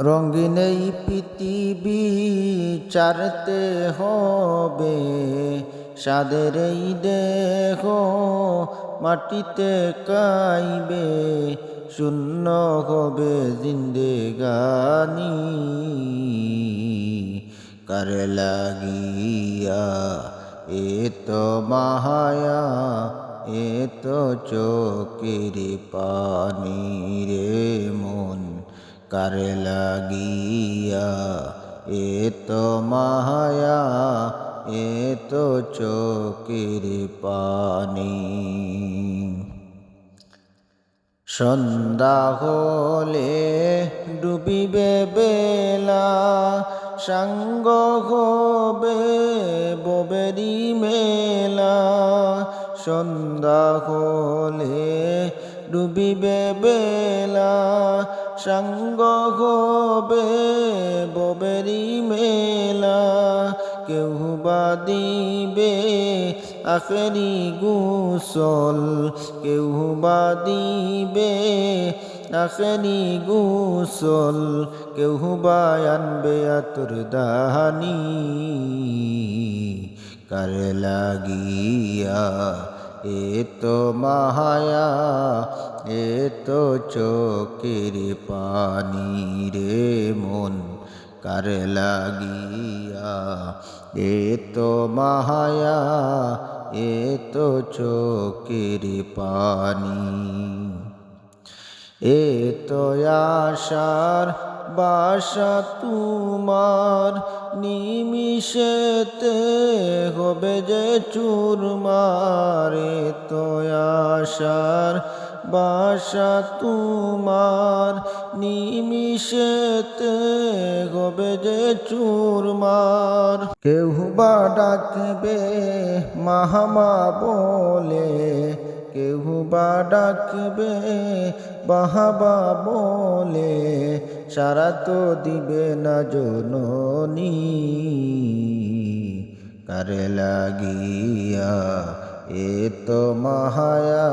রঙিন এই পৃথিবী চারতে হবে, সাদের এই দেহ মাটিতে কাইবে, শূন্য হবে জিন্দেগানি। কার লাগিয়া এত মায়া, এত চোখের পানি রে মন, কার লাগিয়া এত মায়া, এত চোখের পানি। সন্ধ্যা হলে ডুবিবে বেলা, সাঙ্গ হবে ববেরি মেলা। সন্ধ্যা হলে ডুবিবে বেলা, সাঙ্গ হবে ববেরি মেলা। কেউ বা দিবে আখেরি গোসল, কেউ বা দিবে আখেরি গোসল, কেউ বা আনবে আতর দানি। কার লাগিয়া এত মায়া, এত চোখের পানি রে মন, কার লাগিয়া এত মায়া, এত চোখের পানি। এত আশার বাসা তোমার, নিমিষেতে হবে যে চুরমার। এত আশার বাসা তোমার, নিমিষেতে হবে যে চুরমার। কেউ বা ডাকবে মাহামা বলে, কেউ বা ডাকবে বাহাবা বলে, সারা তো দিবে না জননী। কার লাগিয়া এত মায়া,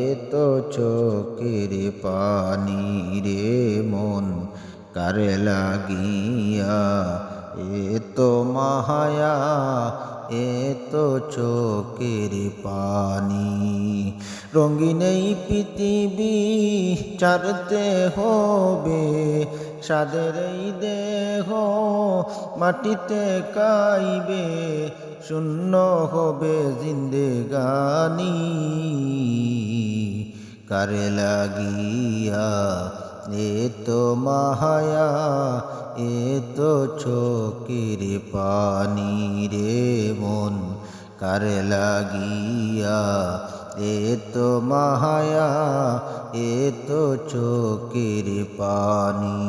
এত চোখের পানি রে মন, কার লাগিয়া এত মায়া, এত চোখের পানি। রঙিন এই পৃথিবী ছাড়তে হবে, সাদের এই দেহ মাটিতে কাইবে, শূন্য হবে জিন্দেগানি। কার লাগিয়া এত মায়া, এত চোখের পানি রে মন, কার লাগিয়া এত মায়া, এত চোখের পানি।